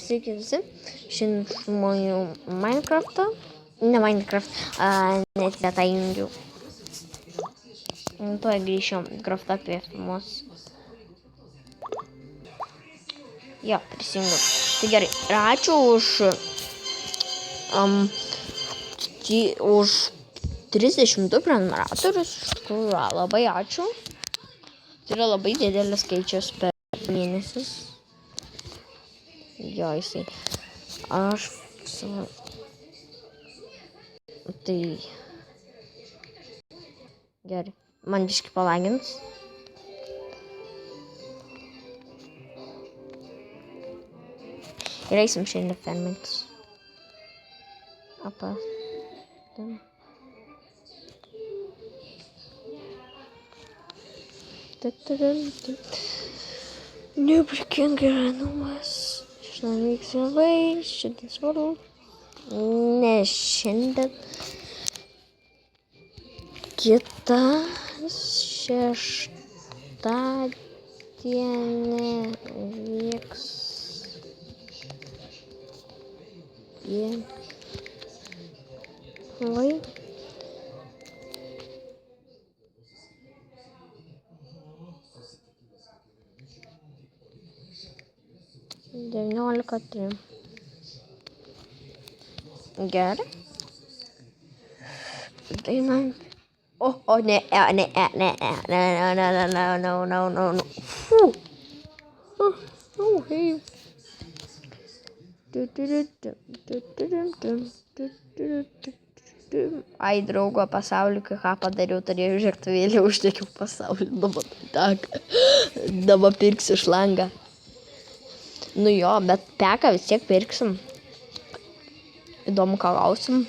Sveiki visi, šiandien žmonių Minecraft'o, ne Minecraft, net tą jungiu. Tuoj grįšiu Minecraft'ą apie filmus. Jo, prisijungiu. Tai gerai, ir ačiū už 32 prenumeratorius, iš tikrųjų, labai ačiū. Tai yra labai didelis skaičius per mėnesius. Jo, jisai. Tai gerai. Man biškį palagins. Ir eisim šiandien fermintis. Apa. Neprikinga gyvenimas. Šiandien vyks labai, šiandien svarbu. Ne šiandien. Kita šeštadienį vyks. Vai. Devyniolika 3. Gerai. Tai man. Ne. Hey. Ai, draugo pasauliu, ką padariau, turėjau žiūrėtuvėlį, uždegiau pasaulį, dabar pirksiu šlangą. Nu jo, bet peką vis tiek pirksim. Įdomu, ką gausim.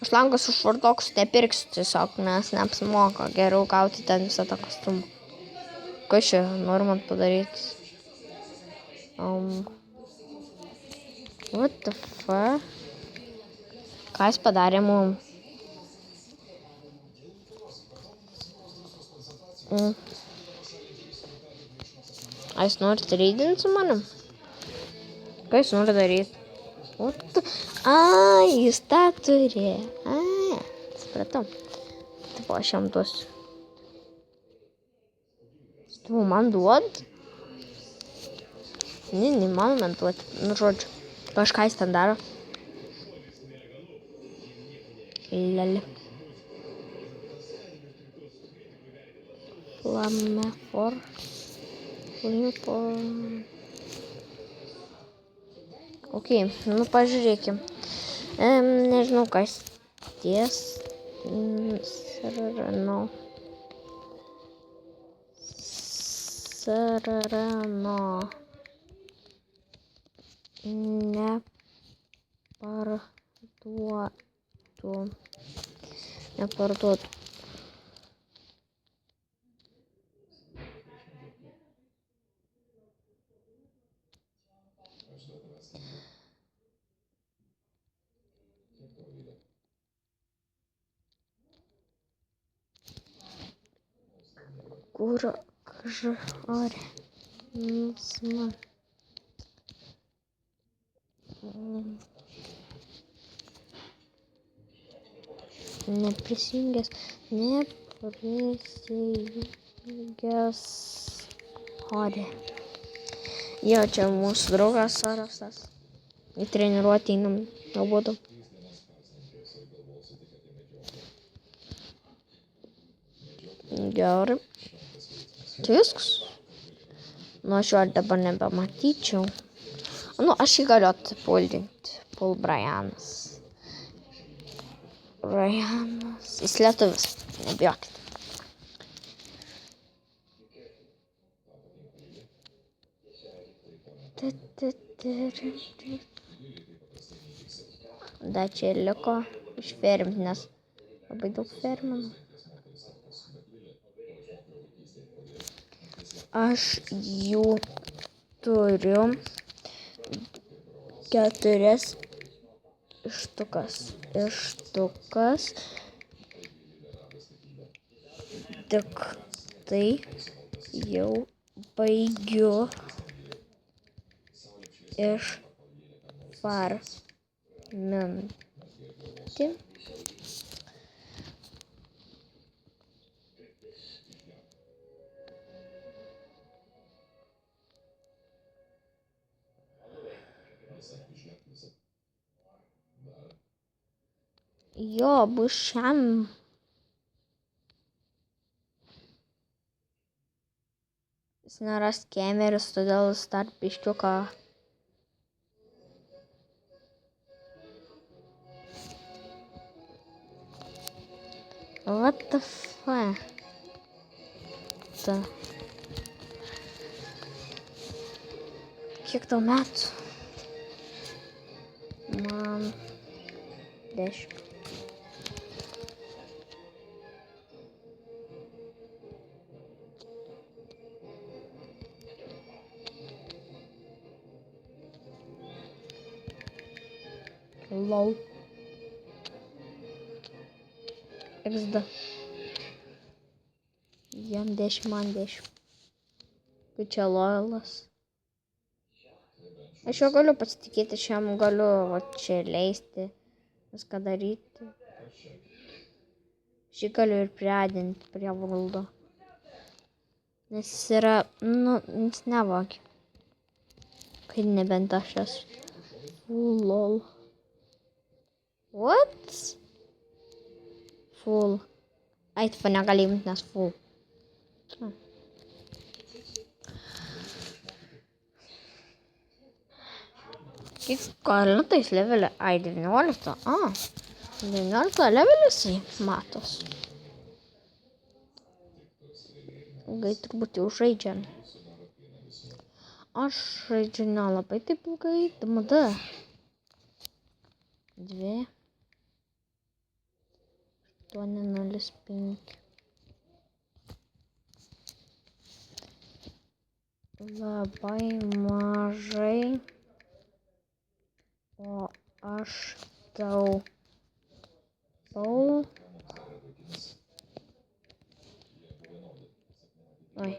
Šlangas už vartokus nepirksiu tiesiog, nes neapsimoka. Geriau gauti ten visą tą kostiumą. Ką čia nori man padaryti? What the fuck? Ką jis padarė mum? A jis nori treidinti su manim? Ką jis nori daryti? Jis tą turi. Supratau. Taip, aš jam duosiu. Tu man duod? Ne, man duoti. Nu, žodžiu. Kažką jis ten daro. Lali. Flamefor. Ok, nu pažiūrėkim. Nežinau, kas ties. Sarano. Neparduotų. Kur kažorė. Neprisijungęs. Orė. Jo, čia mūsų draugas Sarasas. Į treniruotę einam. Abudu. Gerai. Tai viskas. Nu, aš jo dabar nebematyčiau. Nu, aš jį galiu atpuldinti. Paul Brianas. Jis lietuvis. Nebijokit. Da čia liko išferminti, nes labai daug ferminų. Aš jų turiu 4 štukas. Tik tai jau baigiu išfarminti. Jo, bus šiam. Jis nėra skemeris, todėl jis dar biškiuką. What the fuck? Kiek tau metų? Man 10. Lol. XD. Jam 10, man 10. Tai čia lojalas. Aš jo galiu pasitikėti, šiam galiu va čia leisti, viską daryti. Šį galiu ir priadinti prie valdo. Nes jis yra, jis nevokė. Kai nebent aš esu. Lol. What? Full. Ai, tu negali imti, nes full. Kiek kalintais levelį? Ai, 19. 19 levelis matos. Ilgai turbūt jau žaidžiam. Aš žaidžiu nelabai taip ilgai. DMD. 2. 805. Labai mažai. O aš taupau. Oi.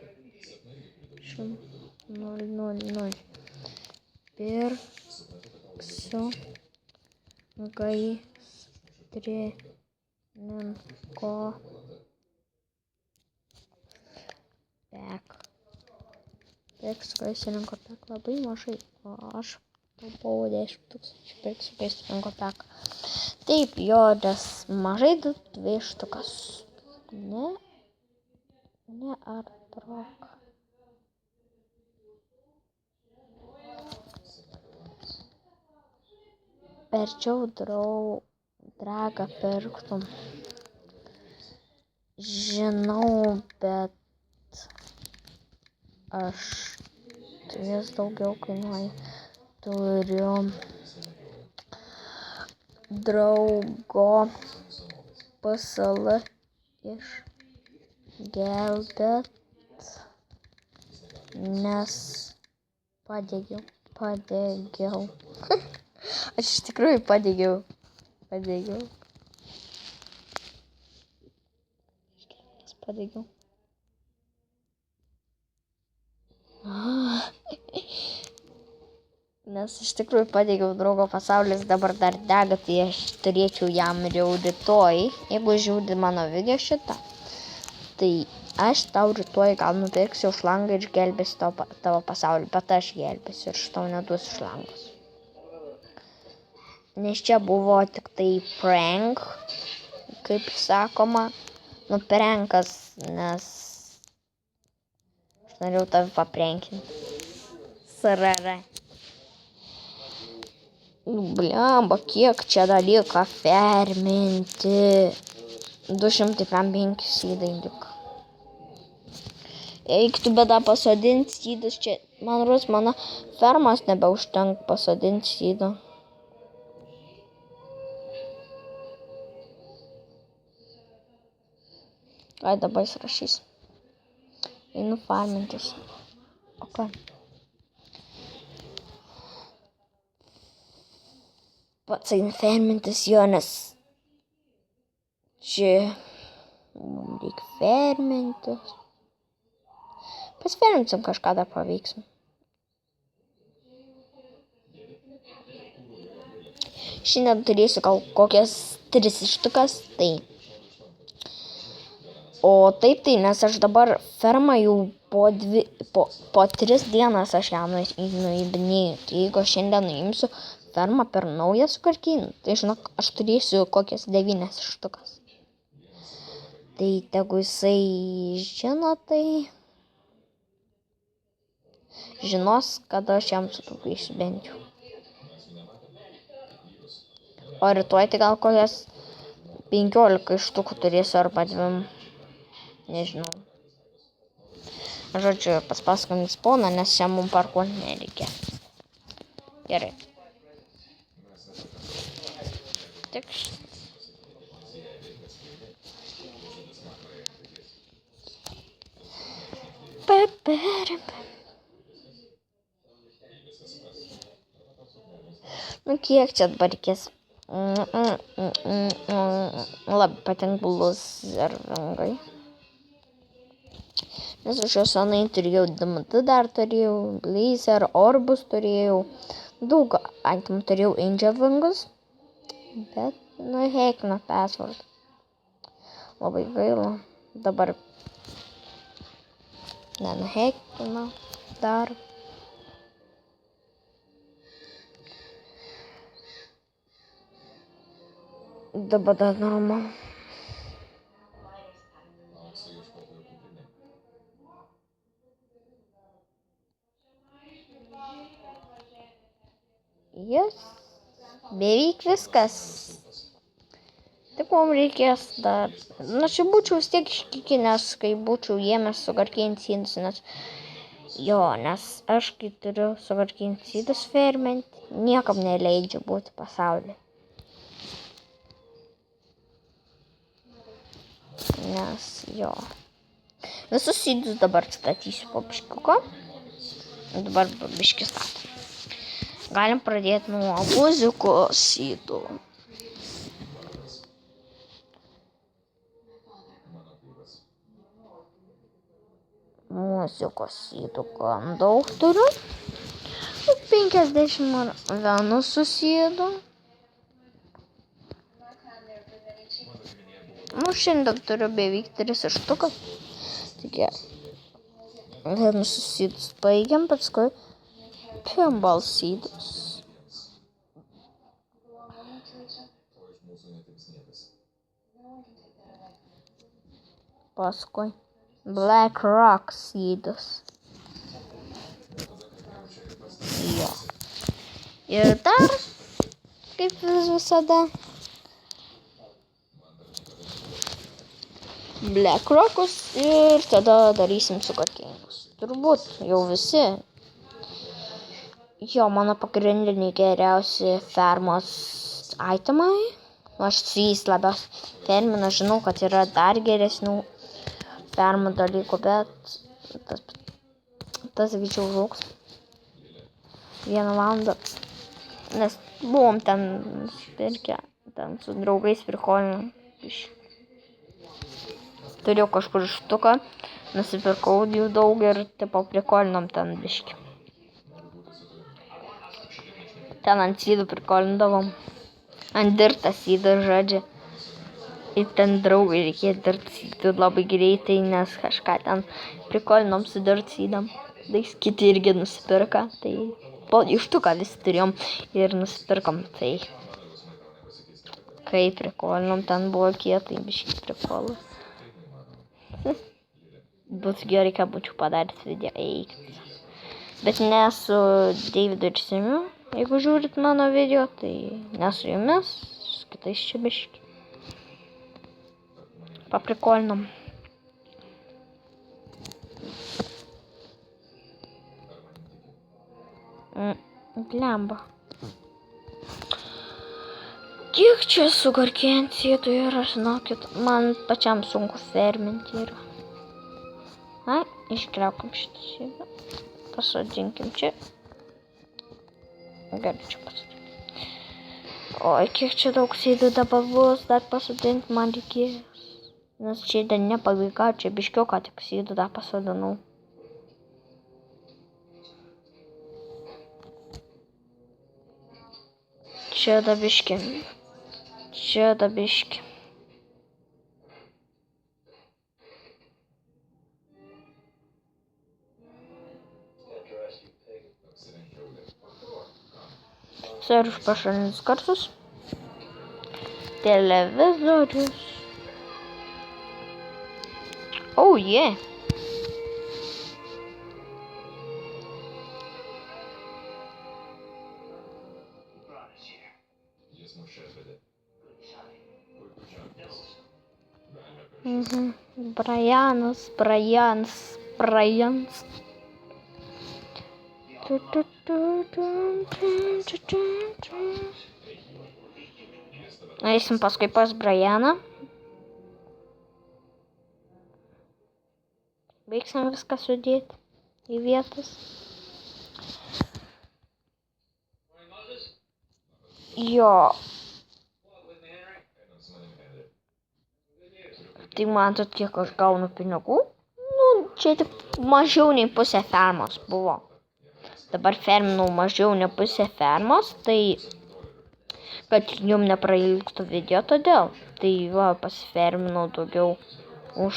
0. Pirksiu gaisrininko pek. Pirksiu gaisrininko pek labai mažai. O aš taupau 10 000. Pirksiu gaisrininko pek. Taip, jo, nes mažai 2 štukas. Ne ar trok. Verčiau dragą pirktum. Žinau, bet aš vis daugiau kainuoju. Turiu draugo PSL išgelbėt, nes padegiau. Aš iš tikrųjų padegiau. Nes iš tikrųjų padegiau, draugo pasaulis dabar dar dega, tai aš turėčiau jam jau rytoj. Jeigu žiūri mano video šitą, tai aš tau rytoj gal nupirksiu šlangą ir gelbėsiu tavo pasaulį, bet aš gelbėsiu ir šitau neduosiu šlangos. Nes čia buvo tik tai prank, kaip sakoma. Prankas, nes aš norėjau tave paprankinti. Sarara. Blemba, kiek čia dalyka ferminti. 205 sydai liko. Eik tu bėda pasodinti sydus čia. Man rodos, mano fermos nebeužtenka pasodinti sydą. Ai, dabar jis rašys. Einu farmintis. O ką? Pats einu farmintis jo, nes čia mums reikia farmintis. Pasferminsim kažką dar paveiksim. Šiandien turėsiu gal kokias 3 štukas, tai. O taip tai, nes aš dabar fermą jau po 3 dienas aš ją nuėdinėjau. Tai jeigu aš šiandien nuimsiu fermą per naują sukarkynį, tai žinok, aš turėsiu kokias 9 štukas. Tai tegu jisai žino, tai žinos, kada aš jam sutaupysiu bent jau. O rytoj tai gal kokias 15 štukų turėsiu arba 2. Nežinau. Žodžiu, paspaskom į spawną, nes čia mums parkuoti nereikia. Gerai. Tik Nu kiek čia dabar reikės? Labai patinka luzervingai. Nes aš jau senai turėjau DMT, dar turėjau laser, orbus turėjau, daug itemų turėjau angelvingus, bet nuhekino password. Labai gaila, dabar nenuhekino dar. Dabar dar normal. Yes. Beveik viskas. Tik mums reikės dar. Na, čia būčiau vis tiek iškikinęs, kai būčiau ėmęs sugarkinti sydus, nes aš, kai turiu sugarkinti sydus fermenti, niekam neleidžiu būti pasaulyje. Nes, visus sydus dabar statysiu po biškiuko. Dabar biškį statą. Galim pradėti nuo muzikos sydų. Muzikos sydų gan daug turiu. 51 susėdu. Šiandien turiu beveik 3 štukas. Taigi, vienus susėdus baigiam, paskui pinball sydus. Paskui Black Rock sydus. Ir dar, kaip visada, Black Rockus ir tada darysim sugarkėjimus. Turbūt jau visi. Mano pagrindiniai geriausi fermos itemai. Aš su jais labiausiai ferminu, žinau, kad yra dar geresnių fermų dalykų, bet tas greičiau žlugs 1 valandą. Nes buvom ten nusipirkę, ten su draugais prikolinam. Turėjau kažkur štuką, nusipirkau jų daug ir tipo prikolinam ten biškį. Ten ant sydų prikolindavom. Ant dirtą sydą žodžiu. Ir ten draugai reikėjo dirt sydų labai greitai, nes kažką ten prikolinom su dirt sydam. Tai kiti irgi nusipirka, tai po ištuką visi turėjom ir nusipirkom. Tai kai prikolinom, ten buvo kietai biškį prikolų. Būtų gerai, kad būčiau padaręs video. Bet ne su Deividu ir Simiu. Jeigu žiūrit mano video, tai ne su jumis, su kitais čia biškį. Paprikolinom. Blemba. Kiek čia sugarkėjant sėdų yra, žinokit, man pačiam sunku ferminti yra. Iškliaukim šitą sėdą. Pasodinkim čia. Galiu čia pasodinti. Oi, kiek čia daug sėdų dabar bus, dar pasodinti man reikės. Nes čia dar nepabaiga, čia biškiuką tik sėdų dar pasodinau. Čia dabiški. Čia dabiški. Ir už pašalinius garsus. Televizorius. Oh, yeah. Brianas. Eisim paskui pas Brianą. Baigsim viską sudėti į vietas. Jo. Tai matot, kiek aš gaunu pinigų? Nu, čia tik mažiau nei pusė fermos buvo. Dabar ferminau mažiau nei pusė fermos, tai kad jum neprailgtų video todėl. Tai va, pasiferminau daugiau už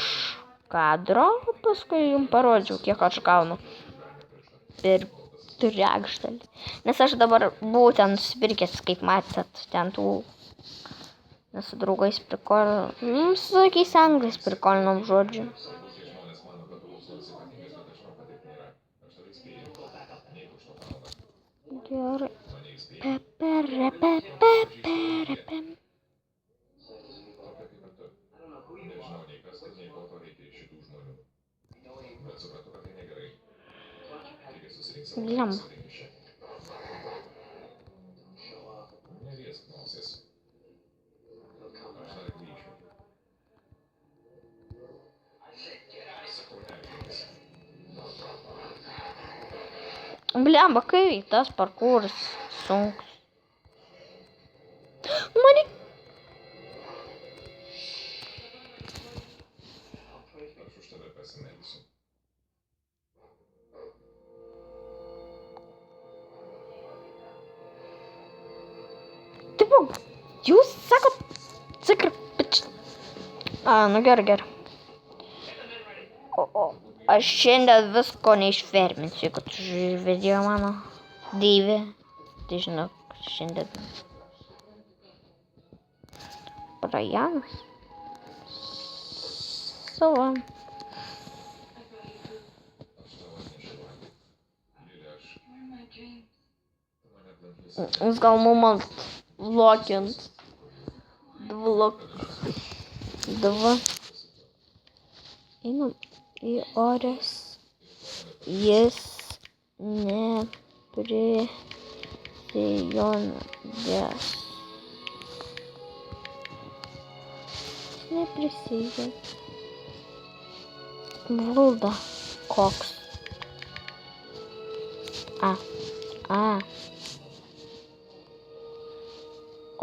kadro, paskui jum parodžiau, kiek aš gaunu per trečdalį. Nes aš dabar buvau ten nusipirkęs, kaip matėt, ten tų, nes su draugais prikolinom, su tokiais anglais prikolinom žodžiu. Gerai. Bliam. Bliamba, kai tas parkūras sunkus. Mani. Tipo, jūs sakot, nu gerai. Aš šiandien visko neišferminsiu, kad žiūrėjo mano deivė. Tai žinok, šiandien. Brianas. Savo. Jūs gal mum vlogint. Dva. Einam į orės. Jis neprisijungęs. Valda koks.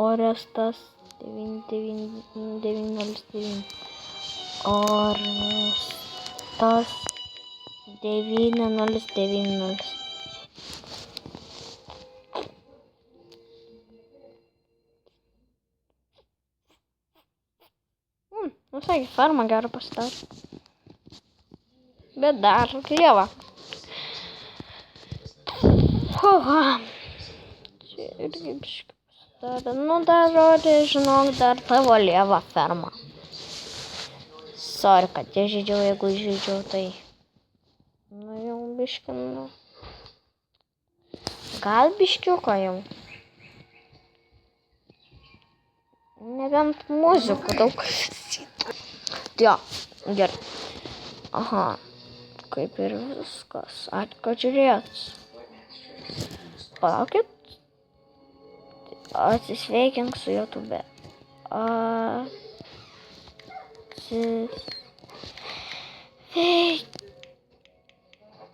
Orestas 9909. Orestas 9090. Visai farmą gerą pasidarė. Bet dar lieva. Čia irgi biškai pasidarė. Nu dar rodė, žinok, dar tavo lieva ferma. Sorry, kad žaidžiau, jeigu žaidžiau, tai... Nu jau biškai, nu... Gal biškiuko jau. Nebent muzikų daug. Jo, gerai. Aha, kaip ir viskas. Kad žiūrėt. Palaukit. Atsisveikink su YouTube.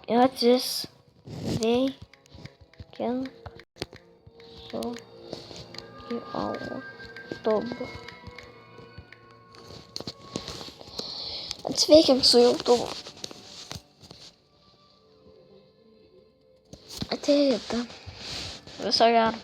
Atsisveikink su YouTube. Atsveikink su YouTube. Atėjate. Viso gero.